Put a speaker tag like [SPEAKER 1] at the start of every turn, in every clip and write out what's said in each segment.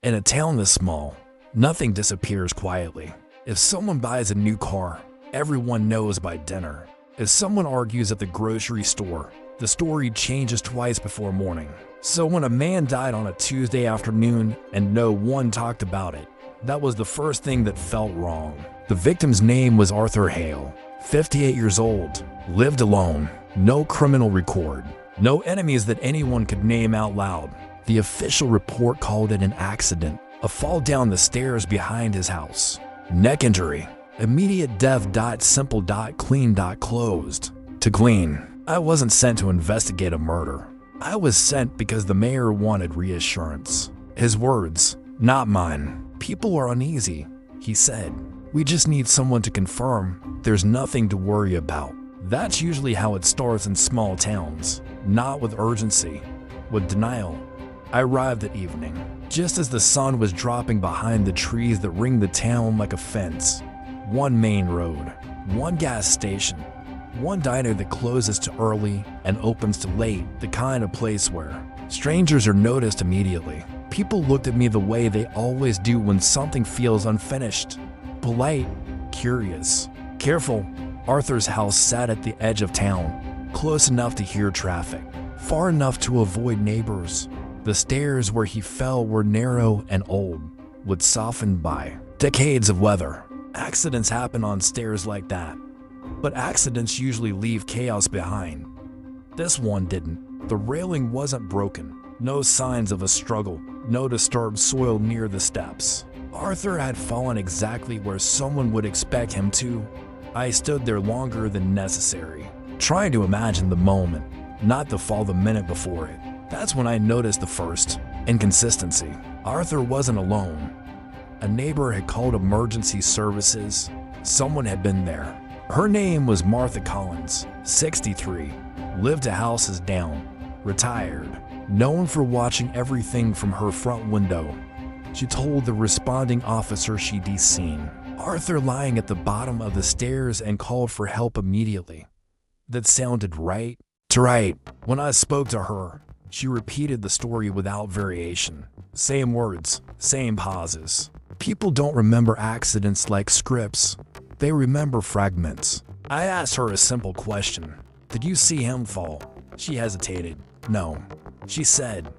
[SPEAKER 1] In a town this small, nothing disappears quietly. If someone buys a new car, everyone knows by dinner. If someone argues at the grocery store, the story changes twice before morning. So when a man died on a Tuesday afternoon and no one talked about it, that was the first thing that felt wrong. The victim's name was Arthur Hale, 58 years old, lived alone, no criminal record, no enemies that anyone could name out loud. The official report called it an accident, a fall down the stairs behind his house. Neck injury, immediate death. Simple. Clean. Closed. To glean, I wasn't sent to investigate a murder. I was sent because the mayor wanted reassurance. His words, not mine. People are uneasy, he said. We just need someone to confirm there's nothing to worry about. That's usually how it starts in small towns, not with urgency, with denial. I arrived that evening, just as the sun was dropping behind the trees that ring the town like a fence. One main road, one gas station, one diner that closes to early and opens to late, the kind of place where strangers are noticed immediately. People looked at me the way they always do when something feels unfinished. Polite, curious, careful. Arthur's house sat at the edge of town, close enough to hear traffic, far enough to avoid neighbors. The stairs where he fell were narrow and old, would soften by decades of weather. Accidents happen on stairs like that, but accidents usually leave chaos behind. This one didn't. The railing wasn't broken, no signs of a struggle, no disturbed soil near the steps. Arthur had fallen exactly where someone would expect him to. I stood there longer than necessary, trying to imagine the moment, not the fall the minute before it. That's when I noticed the first inconsistency. Arthur wasn't alone. A neighbor had called emergency services. Someone had been there. Her name was Martha Collins, 63, lived a houses down, retired, known for watching everything from her front window. She told the responding officer she'd seen Arthur lying at the bottom of the stairs and called for help immediately. That sounded right to right. When I spoke to her, she repeated the story without variation. Same words, same pauses. People don't remember accidents like scripts. They remember fragments. I asked her a simple question. Did you see him fall? She hesitated. No. She said,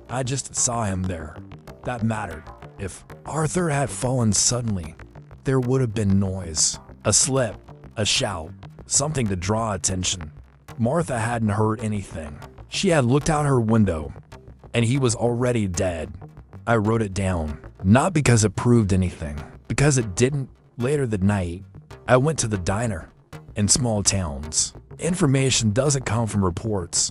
[SPEAKER 1] I just saw him there. That mattered. If Arthur had fallen suddenly, there would have been noise. A slip, a shout, something to draw attention. Martha hadn't heard anything. She had looked out her window, and he was already dead. I wrote it down, not because it proved anything, because it didn't. Later that night, I went to the diner. In small towns, information doesn't come from reports.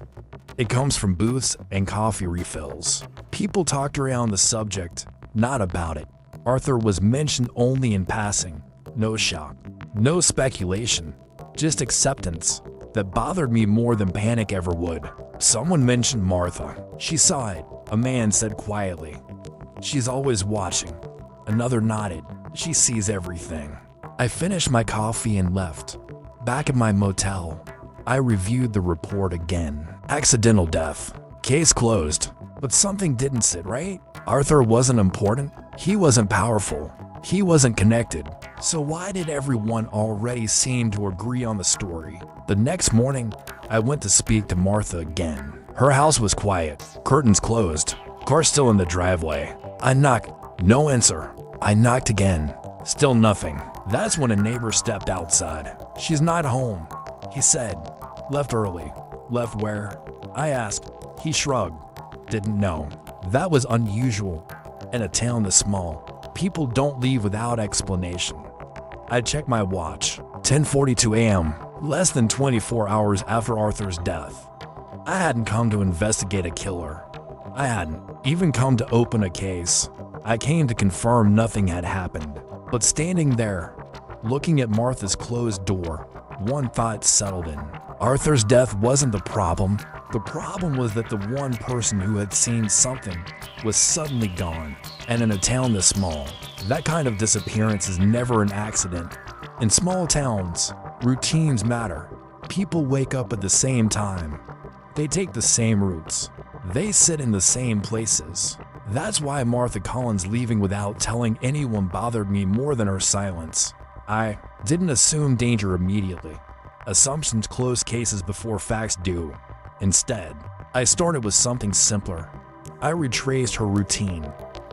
[SPEAKER 1] It comes from booths and coffee refills. People talked around the subject, not about it. Arthur was mentioned only in passing. No shock, no speculation, just acceptance. That bothered me more than panic ever would. Someone mentioned Martha. She saw it, a man said quietly. She's always watching. Another nodded. She sees everything. I finished my coffee and left. Back at my motel, I reviewed the report again. Accidental death. Case closed. But something didn't sit right. Arthur wasn't important. He wasn't powerful. He wasn't connected. So why did everyone already seem to agree on the story? The next morning, I went to speak to Martha again. Her house was quiet, curtains closed, car still in the driveway. I knocked, no answer. I knocked again, still nothing. That's when a neighbor stepped outside. She's not home, he said. Left early. Left where? I asked. He shrugged. Didn't know. That was unusual. In a town this small, people don't leave without explanation. I checked my watch. 10:42 a.m., less than 24 hours after Arthur's death. I hadn't come to investigate a killer. I hadn't even come to open a case. I came to confirm nothing had happened. But standing there, looking at Martha's closed door, one thought settled in. Arthur's death wasn't the problem. The problem was that the one person who had seen something was suddenly gone. And in a town this small, that kind of disappearance is never an accident. In small towns, routines matter. People wake up at the same time. They take the same routes. They sit in the same places. That's why Martha Collins leaving without telling anyone bothered me more than her silence. I didn't assume danger immediately. Assumptions close cases before facts do. Instead, I started with something simpler. I retraced her routine.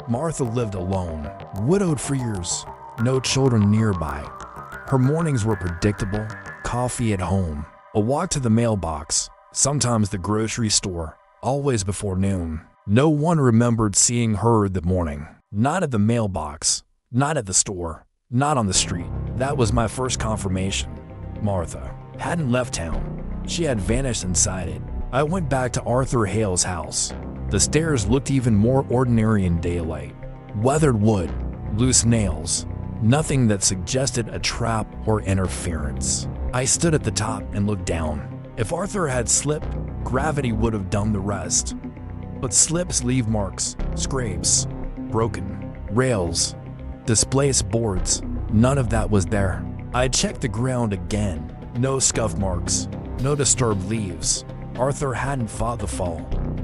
[SPEAKER 1] Martha lived alone, widowed for years, no children nearby. Her mornings were predictable: coffee at home, a walk to the mailbox, sometimes the grocery store, always before noon. No one remembered seeing her that morning. Not at the mailbox, not at the store, not on the street. That was my first confirmation. Martha hadn't left town. She had vanished inside it. I went back to Arthur Hale's house. The stairs looked even more ordinary in daylight. Weathered wood, loose nails, nothing that suggested a trap or interference. I stood at the top and looked down. If Arthur had slipped, gravity would have done the rest. But slips leave marks, scrapes, broken rails, displaced boards. None of that was there. I checked the ground again. No scuff marks, no disturbed leaves. Arthur hadn't fought the fall,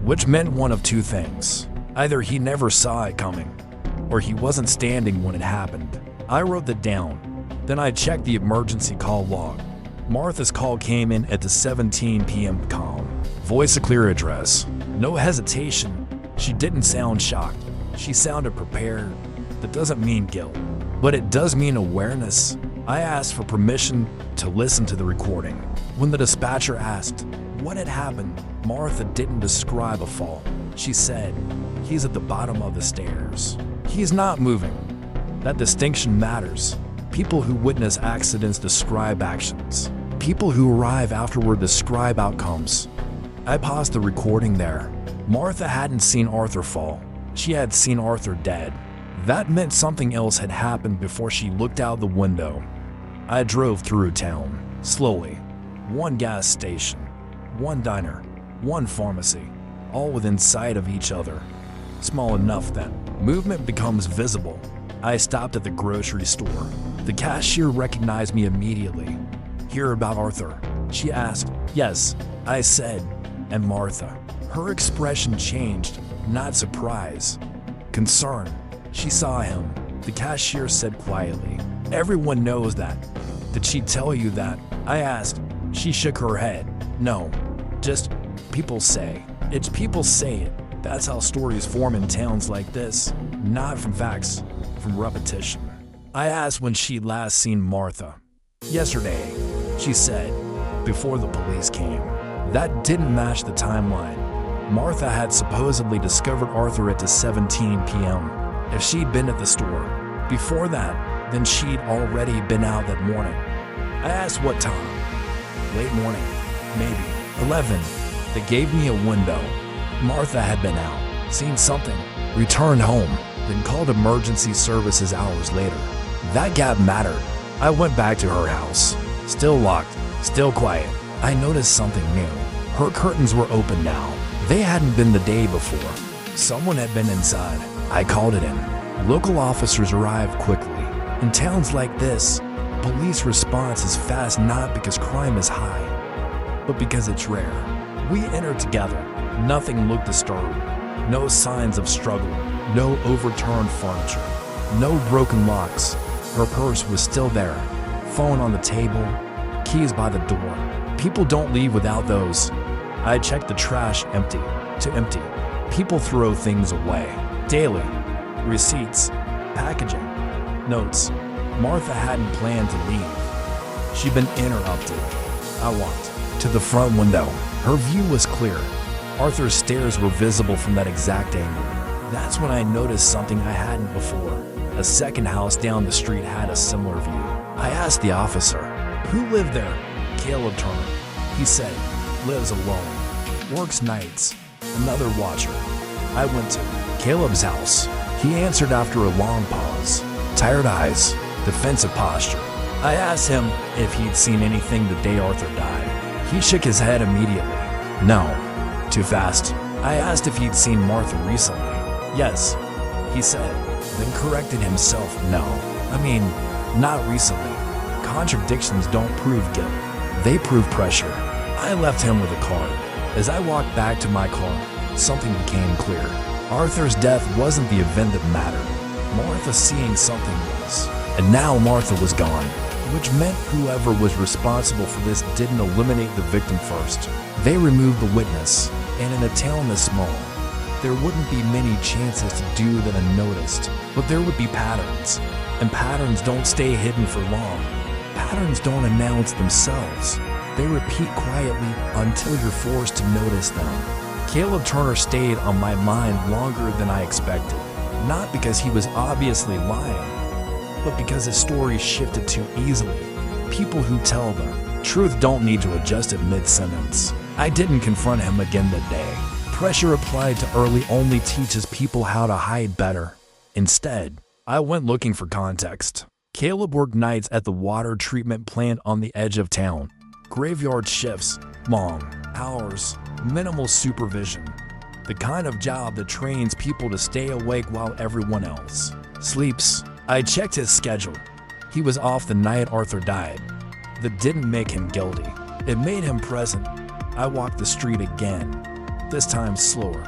[SPEAKER 1] which meant one of two things. Either he never saw it coming, or he wasn't standing when it happened. I wrote that down. Then I checked the emergency call log. Martha's call came in at the 17 p.m. column. Voice a clear address. No hesitation. She didn't sound shocked. She sounded prepared. That doesn't mean guilt, but it does mean awareness. I asked for permission to listen to the recording. When the dispatcher asked what had happened, Martha didn't describe a fall. She said, "He's at the bottom of the stairs. He's not moving." That distinction matters. People who witness accidents describe actions. People who arrive afterward describe outcomes. I paused the recording there. Martha hadn't seen Arthur fall. She had seen Arthur dead. That meant something else had happened before she looked out the window. I drove through town, slowly. One gas station, one diner, one pharmacy, all within sight of each other. Small enough that movement becomes visible. I stopped at the grocery store. The cashier recognized me immediately. "Hear about Arthur?" she asked. "Yes," I said. And Martha. Her expression changed, not surprise. Concern. She saw him. The cashier said quietly, "Everyone knows that." "Did she tell you that?" I asked. She shook her head. "No, just people say." It's people say it. That's how stories form in towns like this. Not from facts, from repetition. I asked when she'd last seen Martha. "Yesterday," she said, "before the police came." That didn't match the timeline. Martha had supposedly discovered Arthur at the 17 p.m. If she'd been at the store before that, then she'd already been out that morning. I asked what time. Late morning, maybe 11. They gave me a window. Martha had been out, seen something, returned home, then called emergency services hours later. That gap mattered. I went back to her house. Still locked, still quiet. I noticed something new. Her curtains were open now. They hadn't been the day before. Someone had been inside. I called it in. Local officers arrived quickly. In towns like this, police response is fast not because crime is high, but because it's rare. We entered together. Nothing looked disturbed. No signs of struggle. No overturned furniture. No broken locks. Her purse was still there. Phone on the table. Keys by the door. People don't leave without those. I checked the trash empty to empty. People throw things away. Daily. Receipts. Packaging. Notes. Martha hadn't planned to leave. She'd been interrupted. I walked to the front window. Her view was clear. Arthur's stairs were visible from that exact angle. That's when I noticed something I hadn't before. A second house down the street had a similar view. I asked the officer, "Who lived there?" Caleb Turner. He said, "Lives alone. Works nights. Another watcher." I went to Caleb's house. He answered after a long pause. Tired eyes, defensive posture. I asked him if he'd seen anything the day Arthur died. He shook his head immediately. "No." Too fast. I asked if he'd seen Martha recently. "Yes," he said, then corrected himself. "No. I mean, not recently." Contradictions don't prove guilt. They prove pressure. I left him with a card. As I walked back to my car, something became clear. Arthur's death wasn't the event that mattered. Martha seeing something was. And now Martha was gone, which meant whoever was responsible for this didn't eliminate the victim first. They removed the witness, and in a town this small, there wouldn't be many chances to do that unnoticed, but there would be patterns, and patterns don't stay hidden for long. Patterns don't announce themselves. They repeat quietly until you're forced to notice them. Caleb Turner stayed on my mind longer than I expected, not because he was obviously lying, but because his story shifted too easily. People who tell the truth don't need to adjust it mid-sentence. I didn't confront him again that day. Pressure applied too early only teaches people how to hide better. Instead, I went looking for context. Caleb worked nights at the water treatment plant on the edge of town. Graveyard shifts, long hours, minimal supervision. The kind of job that trains people to stay awake while everyone else sleeps. I checked his schedule. He was off the night Arthur died. That didn't make him guilty. It made him present. I walked the street again, this time slower.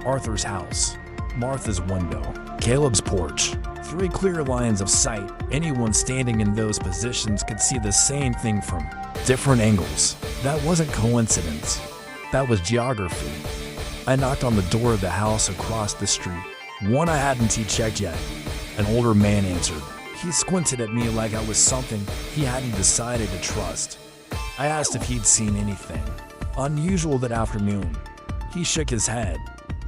[SPEAKER 1] Arthur's house, Martha's window, Caleb's porch. 3 clear lines of sight. Anyone standing in those positions could see the same thing from different angles. That wasn't coincidence. That was geography. I knocked on the door of the house across the street. One I hadn't checked yet. An older man answered. He squinted at me like I was something he hadn't decided to trust. I asked if he'd seen anything unusual that afternoon. He shook his head,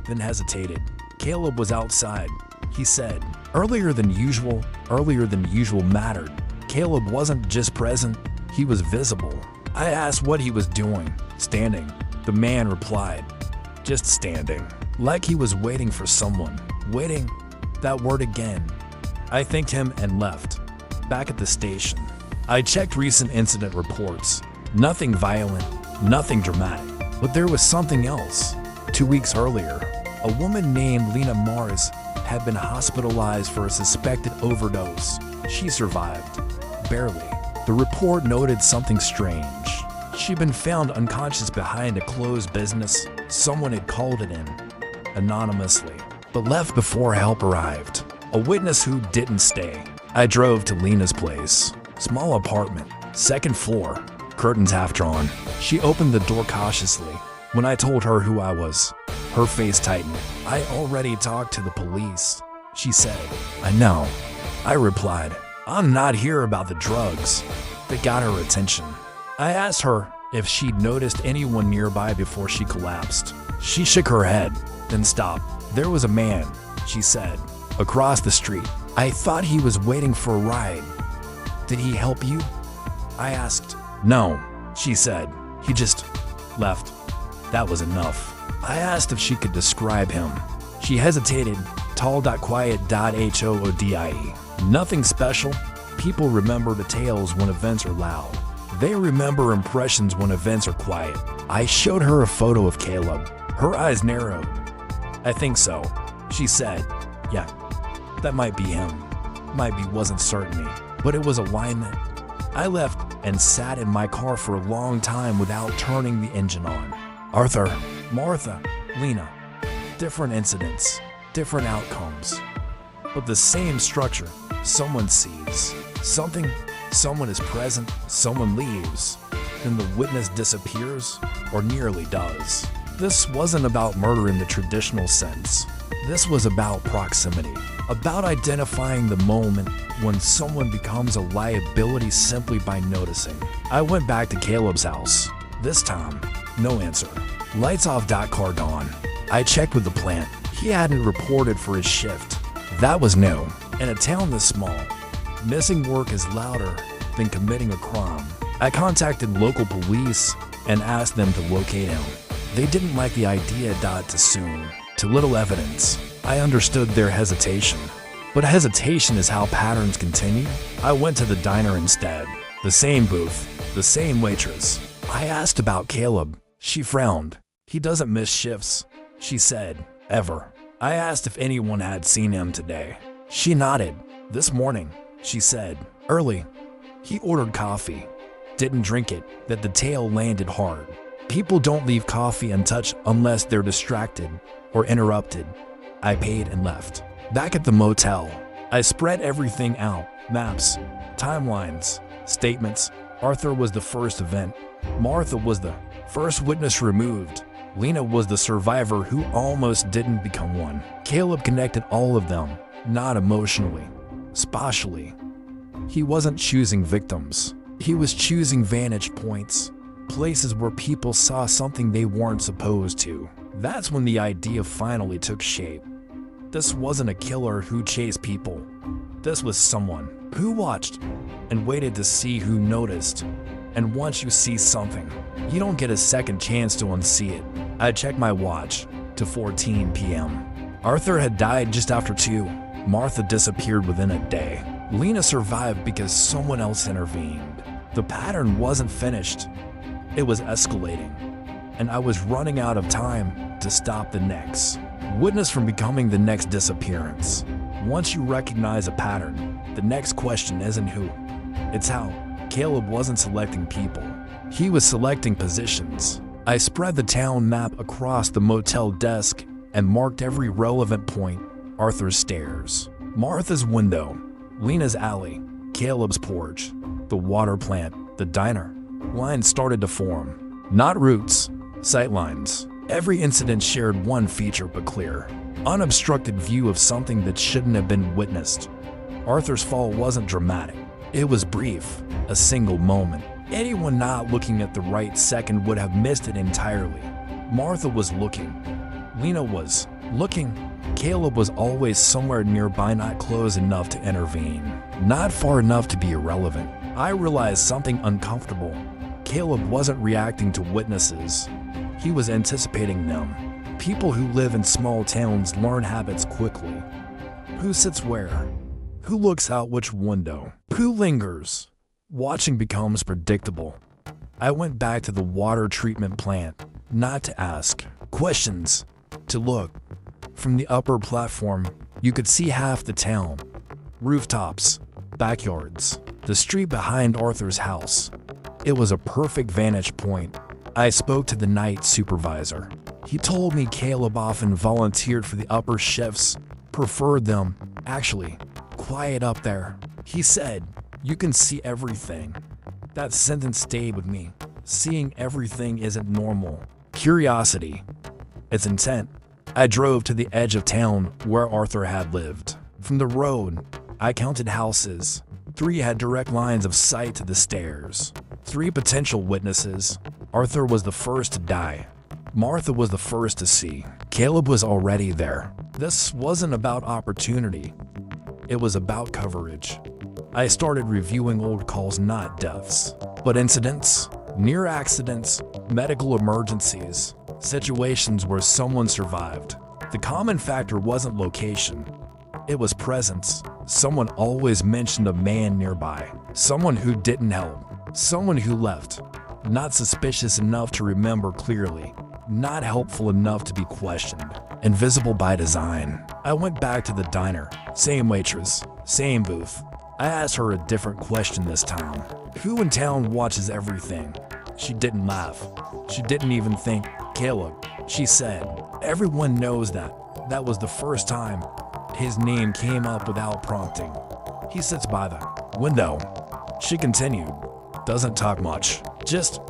[SPEAKER 1] then hesitated. Caleb was outside, he said. Earlier than usual mattered. Caleb wasn't just present, he was visible. I asked what he was doing. Standing. The man replied, just standing. Like he was waiting for someone. Waiting. That word again. I thanked him and left. Back at the station, I checked recent incident reports. Nothing violent, nothing dramatic. But there was something else. 2 weeks earlier, a woman named Lena Mars had been hospitalized for a suspected overdose. She survived. Barely. The report noted something strange. She'd been found unconscious behind a closed business. Someone had called it in, anonymously, but left before help arrived. A witness who didn't stay. I drove to Lena's place. Small apartment, 2nd floor, curtains half drawn. She opened the door cautiously. When I told her who I was, her face tightened. I already talked to the police, she said. I know. I replied, I'm not here about the drugs. That got her attention. I asked her if she'd noticed anyone nearby before she collapsed. She shook her head, then stopped. There was a man, she said, across the street. I thought he was waiting for a ride. Did he help you? I asked. No, she said. He just left. That was enough. I asked if she could describe him. She hesitated. Tall, quiet, HOODIE. Nothing special. People remember details when events are loud. They remember impressions when events are quiet. I showed her a photo of Caleb. Her eyes narrowed. I think so, she said. Yeah, that might be him. Might be, wasn't certain, but it was alignment. I left and sat in my car for a long time without turning the engine on. Arthur, Martha, Lena. Different incidents, different outcomes, but the same structure. Someone sees something, someone is present, someone leaves, then the witness disappears, or nearly does. This wasn't about murder in the traditional sense. This was about proximity, about identifying the moment when someone becomes a liability simply by noticing. I went back to Caleb's house. This time, no answer. Lights off. Car gone. I checked with the plant. He hadn't reported for his shift. That was new. In a town this small, missing work is louder than committing a crime. I contacted local police and asked them to locate him. They didn't like the idea. Too soon. Too little evidence. I understood their hesitation. But hesitation is how patterns continue. I went to the diner instead. The same booth, the same waitress. I asked about Caleb. She frowned. He doesn't miss shifts, she said, ever. I asked if anyone had seen him today. She nodded. This morning, she said, early. He ordered coffee. Didn't drink it. That detail landed hard. People don't leave coffee untouched unless they're distracted or interrupted. I paid and left. Back at the motel, I spread everything out. Maps, timelines, statements. Arthur was the first event. Martha was the first witness removed. Lena was the survivor who almost didn't become one. Caleb connected all of them, not emotionally, spatially. He wasn't choosing victims. He was choosing vantage points, places where people saw something they weren't supposed to. That's when the idea finally took shape. This wasn't a killer who chased people. This was someone who watched and waited to see who noticed. And once you see something, you don't get a second chance to unsee it. I checked my watch to 14 p.m. Arthur had died just after 2. Martha disappeared within a day. Lena survived because someone else intervened. The pattern wasn't finished. It was escalating, and I was running out of time to stop the next witness from becoming the next disappearance. Once you recognize a pattern, the next question isn't who, it's how. Caleb wasn't selecting people. He was selecting positions. I spread the town map across the motel desk and marked every relevant point. Arthur's stairs, Martha's window, Lena's alley, Caleb's porch, the water plant, the diner. Lines started to form. Not routes, sightlines. Every incident shared one feature but clear. Unobstructed view of something that shouldn't have been witnessed. Arthur's fall wasn't dramatic. It was brief, a single moment. Anyone not looking at the right second would have missed it entirely. Martha was looking. Lena was looking. Caleb was always somewhere nearby, not close enough to intervene, not far enough to be irrelevant. I realized something uncomfortable. Caleb wasn't reacting to witnesses. He was anticipating them. People who live in small towns learn habits quickly. Who sits where? Who looks out which window? Who lingers? Watching becomes predictable. I went back to the water treatment plant, not to ask questions, to look. From the upper platform, you could see half the town. Rooftops, backyards, the street behind Arthur's house. It was a perfect vantage point. I spoke to the night supervisor. He told me Caleb often volunteered for the upper shifts, preferred them. Actually, quiet up there. He said, you can see everything. That sentence stayed with me. Seeing everything isn't normal. Curiosity. It's intent. I drove to the edge of town where Arthur had lived. From the road, I counted houses. 3 had direct lines of sight to the stairs. 3 potential witnesses. Arthur was the first to die. Martha was the first to see. Caleb was already there. This wasn't about opportunity. It was about coverage. I started reviewing old calls, not deaths, but incidents, near accidents, medical emergencies, situations where someone survived. The common factor wasn't location. It was presence. Someone always mentioned a man nearby. Someone who didn't help. Someone who left. Not suspicious enough to remember clearly. Not helpful enough to be questioned. Invisible by design. I went back to the diner. Same waitress. Same booth. I asked her a different question this time. Who in town watches everything? She didn't laugh. She didn't even think, Caleb. She said, everyone knows that. That was the first time his name came up without prompting. He sits by the window. She continued. Doesn't talk much. Just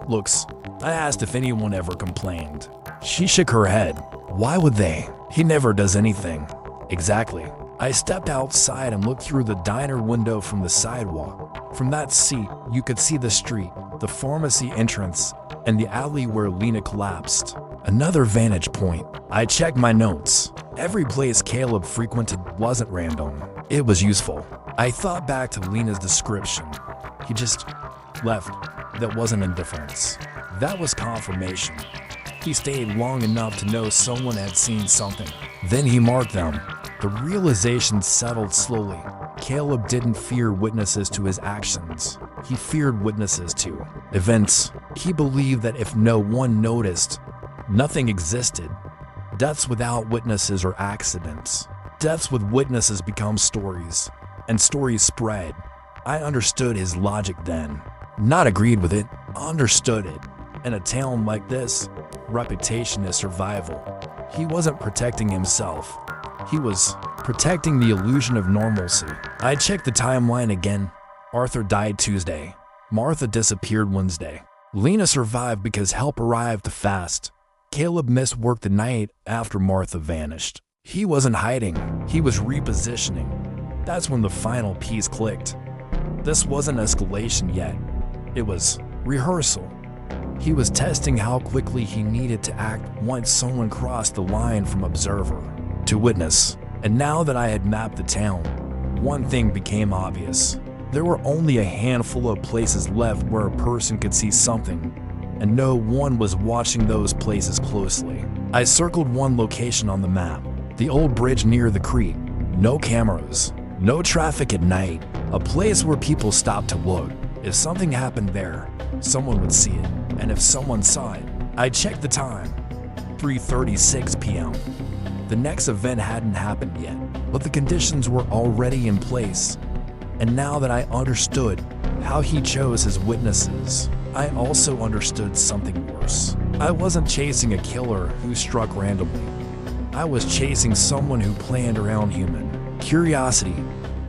[SPEAKER 1] looks. I asked if anyone ever complained. She shook her head. Why would they? He never does anything. Exactly. I stepped outside and looked through the diner window from the sidewalk. From that seat, you could see the street, the pharmacy entrance, and the alley where Lena collapsed. Another vantage point. I checked my notes. Every place Caleb frequented wasn't random. It was useful. I thought back to Lena's description. He just left. That wasn't indifference. That was confirmation. He stayed long enough to know someone had seen something. Then he marked them. The realization settled slowly. Caleb didn't fear witnesses to his actions. He feared witnesses to events. He believed that if no one noticed, nothing existed. Deaths without witnesses are accidents. Deaths with witnesses become stories, and stories spread. I understood his logic then. Not agreed with it, understood it. In a town like this, reputation is survival. He wasn't protecting himself. He was protecting the illusion of normalcy. I checked the timeline again. Arthur died Tuesday. Martha disappeared Wednesday. Lena survived because help arrived fast. Caleb missed work the night after Martha vanished. He wasn't hiding, he was repositioning. That's when the final piece clicked. This wasn't escalation yet. It was rehearsal. He was testing how quickly he needed to act once someone crossed the line from observer to witness. And now that I had mapped the town, one thing became obvious. There were only a handful of places left where a person could see something, and no one was watching those places closely. I circled one location on the map, the old bridge near the creek. No cameras, no traffic at night, a place where people stopped to look. If something happened there, someone would see it, and if someone saw it, I checked the time, 3:36 p.m. The next event hadn't happened yet, but the conditions were already in place. And now that I understood how he chose his witnesses, I also understood something worse. I wasn't chasing a killer who struck randomly. I was chasing someone who planned around human curiosity,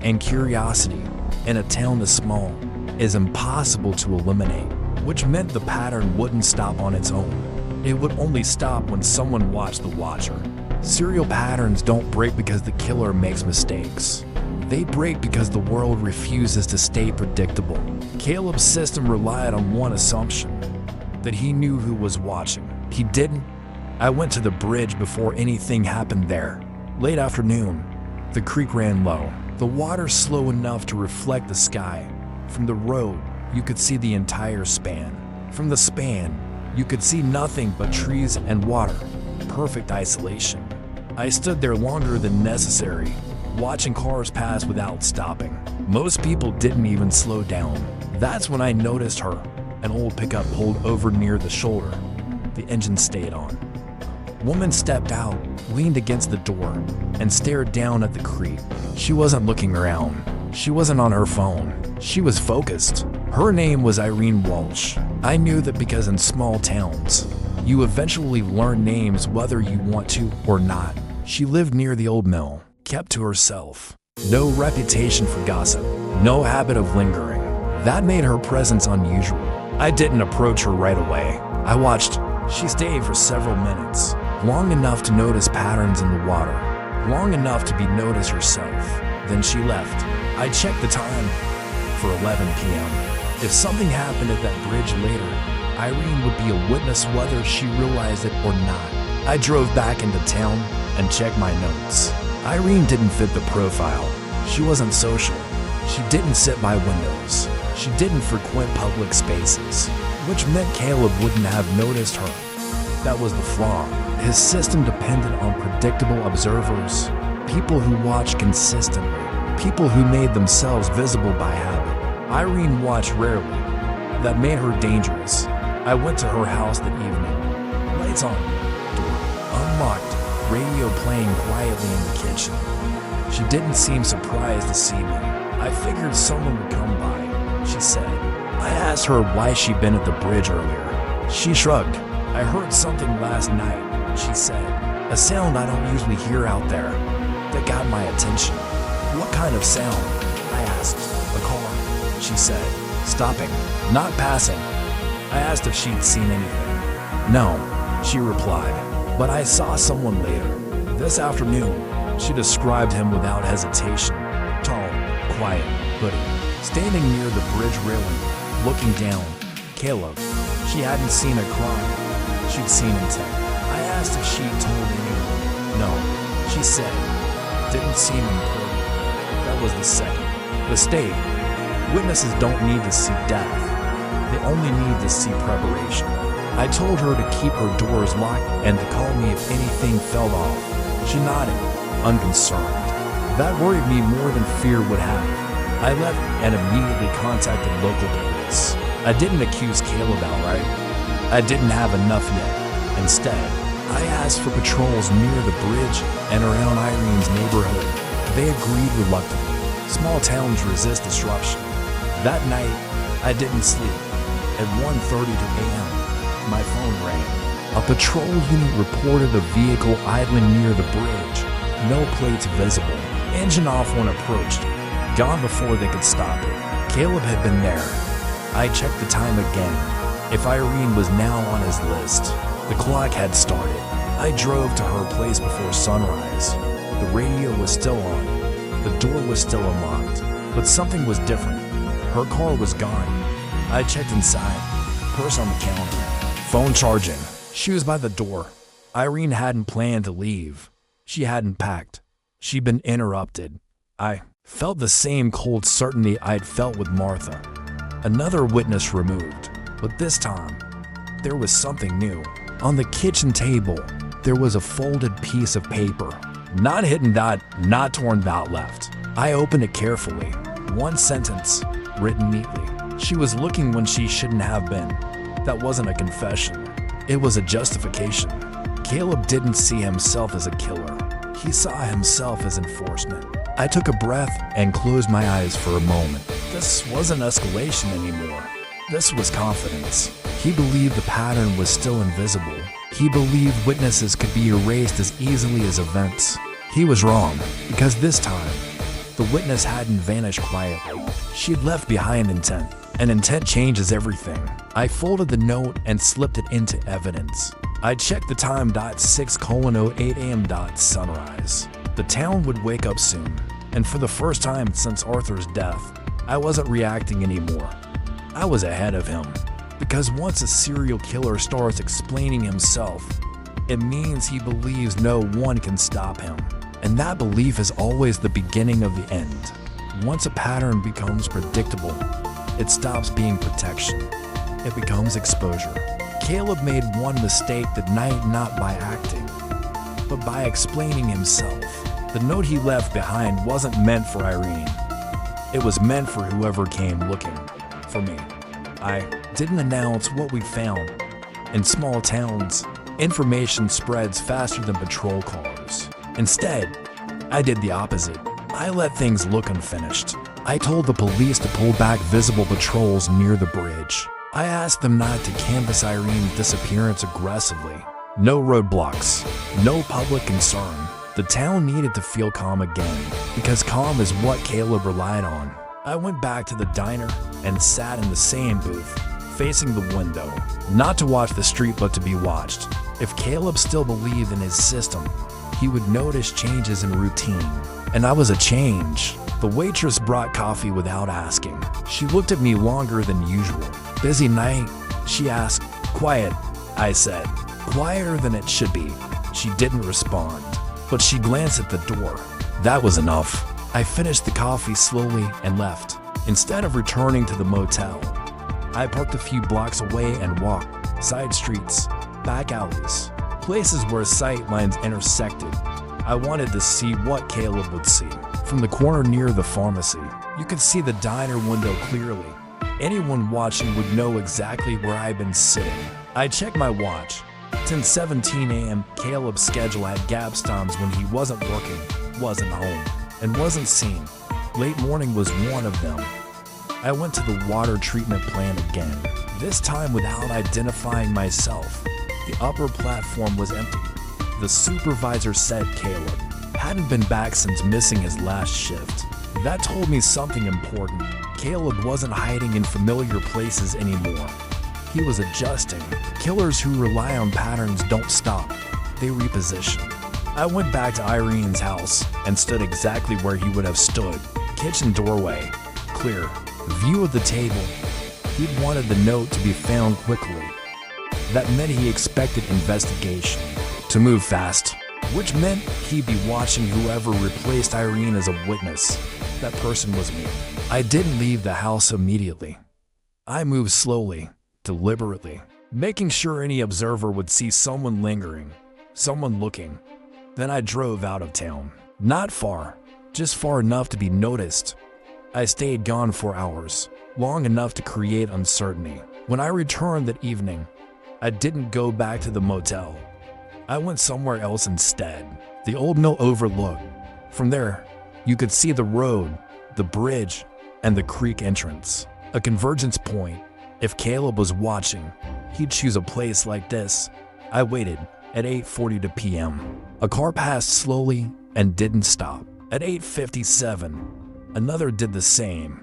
[SPEAKER 1] and curiosity in a town this small is impossible to eliminate, which meant the pattern wouldn't stop on its own. It would only stop when someone watched the watcher. Serial patterns don't break because the killer makes mistakes. They break because the world refuses to stay predictable. Caleb's system relied on one assumption, that he knew who was watching. He didn't. I went to the bridge before anything happened there. Late afternoon, the creek ran low. The water slow enough to reflect the sky. From the road, you could see the entire span. From the span, you could see nothing but trees and water. Perfect isolation. I stood there longer than necessary, watching cars pass without stopping. Most people didn't even slow down. That's when I noticed her. An old pickup pulled over near the shoulder. The engine stayed on. Woman stepped out, leaned against the door, and stared down at the creek. She wasn't looking around. She wasn't on her phone. She was focused. Her name was Irene Walsh. I knew that because in small towns, you eventually learn names whether you want to or not. She lived near the old mill, kept to herself. No reputation for gossip, no habit of lingering. That made her presence unusual. I didn't approach her right away. I watched. She stayed for several minutes, long enough to notice patterns in the water, long enough to be noticed herself. Then she left. I checked the time for 11 p.m. If something happened at that bridge later, Irene would be a witness whether she realized it or not. I drove back into town and checked my notes. Irene didn't fit the profile. She wasn't social. She didn't sit by windows. She didn't frequent public spaces, which meant Caleb wouldn't have noticed her. That was the flaw. His system depended on predictable observers, people who watched consistently, people who made themselves visible by habit. Irene watched rarely. That made her dangerous. I went to her house that evening. Lights on, door unlocked, radio playing quietly in the kitchen. She didn't seem surprised to see me. I figured someone would come by, she said. I asked her why she'd been at the bridge earlier. She shrugged. I heard something last night, she said. A sound I don't usually hear out there. That got my attention. What kind of sound? I asked. A car, she said. Stopping, not passing. I asked if she'd seen anything. No, she replied, but I saw someone later. This afternoon, she described him without hesitation. Tall, quiet, hoodie, standing near the bridge railing, looking down. Caleb. She hadn't seen a crime. She'd seen intent. I asked if she'd told anyone. No, she said. Didn't seem important. That was the second. The state. Witnesses don't need to see death. They only need to see preparation. I told her to keep her doors locked and to call me if anything fell off. She nodded, unconcerned. That worried me more than fear would have. I left and immediately contacted local police. I didn't accuse Caleb outright. I didn't have enough yet. Instead, I asked for patrols near the bridge and around Irene's neighborhood. They agreed reluctantly. Small towns resist disruption. That night, I didn't sleep. At 1:30 a.m., My phone rang. A patrol unit reported a vehicle idling near the bridge. No plates visible. Engine off when approached. Gone before they could stop it. Caleb had been there. I checked the time again. If Irene was now on his list, the clock had started. I drove to her place before sunrise. The radio was still on. The door was still unlocked. But something was different. Her car was gone. I checked inside. Purse on the counter. Phone charging. Shoes by the door. Irene hadn't planned to leave. She hadn't packed. She'd been interrupted. I felt the same cold certainty I'd felt with Martha. Another witness removed. But this time, there was something new. On the kitchen table, there was a folded piece of paper. Not hidden dot, not torn out left. I opened it carefully. One sentence, written neatly. She was looking when she shouldn't have been. That wasn't a confession. It was a justification. Caleb didn't see himself as a killer. He saw himself as enforcement. I took a breath and closed my eyes for a moment. This wasn't escalation anymore. This was confidence. He believed the pattern was still invisible. He believed witnesses could be erased as easily as events. He was wrong, because this time, the witness hadn't vanished quietly. She'd left behind intent, and intent changes everything. I folded the note and slipped it into evidence. I checked the time, 6:08 a.m. sunrise. The town would wake up soon, and for the first time since Arthur's death, I wasn't reacting anymore. I was ahead of him, because once a serial killer starts explaining himself, it means he believes no one can stop him. And that belief is always the beginning of the end. Once a pattern becomes predictable, it stops being protection. It becomes exposure. Caleb made one mistake that night, not by acting, but by explaining himself. The note he left behind wasn't meant for Irene. It was meant for whoever came looking for me. I didn't announce what we found. In small towns, information spreads faster than patrol cars. Instead, I did the opposite. I let things look unfinished. I told the police to pull back visible patrols near the bridge. I asked them not to canvass Irene's disappearance aggressively. No roadblocks, no public concern. The town needed to feel calm again, because calm is what Caleb relied on. I went back to the diner and sat in the same booth, facing the window, not to watch the street but to be watched. If Caleb still believed in his system, he would notice changes in routine. And I was a change. The waitress brought coffee without asking. She looked at me longer than usual. Busy night? She asked. Quiet, I said. Quieter than it should be. She didn't respond, but she glanced at the door. That was enough. I finished the coffee slowly and left. Instead of returning to the motel, I parked a few blocks away and walked. Side streets, back alleys, places where sight lines intersected. I wanted to see what Caleb would see. From the corner near the pharmacy, you could see the diner window clearly. Anyone watching would know exactly where I'd been sitting. I checked my watch. 10:17 a.m. Caleb's schedule had gaps times when he wasn't working, wasn't home, and wasn't seen. Late morning was one of them. I went to the water treatment plant again, this time without identifying myself. The upper platform was empty. The supervisor said Caleb hadn't been back since missing his last shift. That told me something important. Caleb wasn't hiding in familiar places anymore. He was adjusting. Killers who rely on patterns don't stop. They reposition. I went back to Irene's house and stood exactly where he would have stood. Kitchen doorway, clear. View of the table. He'd wanted the note to be found quickly. That meant he expected investigation to move fast, which meant he'd be watching whoever replaced Irene as a witness. That person was me. I didn't leave the house immediately. I moved slowly, deliberately, making sure any observer would see someone lingering, someone looking. Then I drove out of town. Not far, just far enough to be noticed. I stayed gone for hours, long enough to create uncertainty. When I returned that evening, I didn't go back to the motel. I went somewhere else instead. The old mill overlooked. From there, you could see the road, the bridge, and the creek entrance. A convergence point. If Caleb was watching, he'd choose a place like this. I waited. At 8:40 p.m., a car passed slowly and didn't stop. At 8:57, another did the same.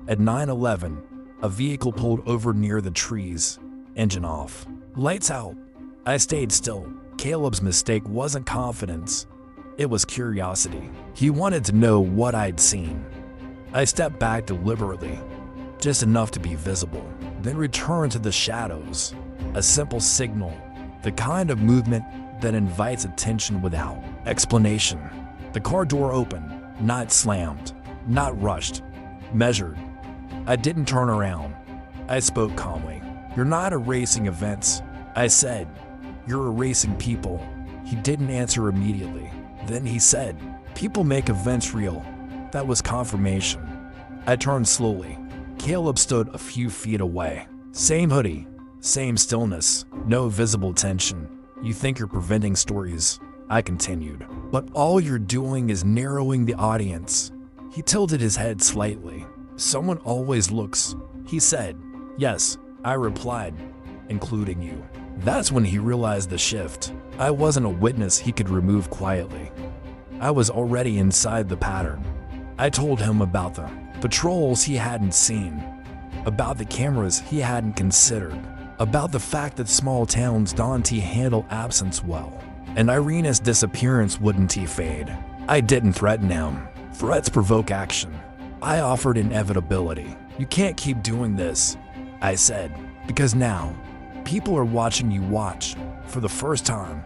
[SPEAKER 1] At 9:11, a vehicle pulled over near the trees, engine off. Lights out. I stayed still. Caleb's mistake wasn't confidence. It was curiosity. He wanted to know what I'd seen. I stepped back deliberately, just enough to be visible, then returned to the shadows. A simple signal, the kind of movement that invites attention without explanation. The car door opened, not slammed, not rushed, measured. I didn't turn around. I spoke calmly. "You're not erasing events," I said. "You're erasing people." He didn't answer immediately. Then he said, "People make events real." That was confirmation. I turned slowly. Caleb stood a few feet away. Same hoodie, same stillness, no visible tension. "You think you're preventing stories," I continued, "but all you're doing is narrowing the audience." He tilted his head slightly. "Someone always looks," he said. "Yes," I replied, "including you." That's when he realized the shift. I wasn't a witness he could remove quietly. I was already inside the pattern. I told him about the patrols he hadn't seen, about the cameras he hadn't considered, about the fact that small towns don't handle absence well, and Irina's disappearance wouldn't fade. I didn't threaten him. Threats provoke action. I offered inevitability. "You can't keep doing this," I said, "because now people are watching you watch for the first time."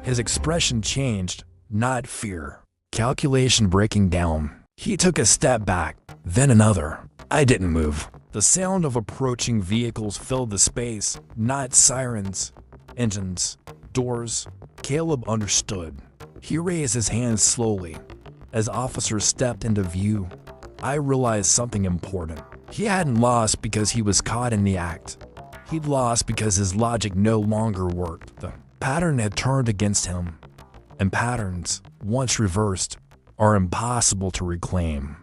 [SPEAKER 1] His expression changed, not fear. Calculation breaking down. He took a step back, then another. I didn't move. The sound of approaching vehicles filled the space, not sirens, engines, doors. Caleb understood. He raised his hands slowly. As officers stepped into view, I realized something important. He hadn't lost because he was caught in the act. He'd lost because his logic no longer worked. The pattern had turned against him, and patterns, once reversed, are impossible to reclaim.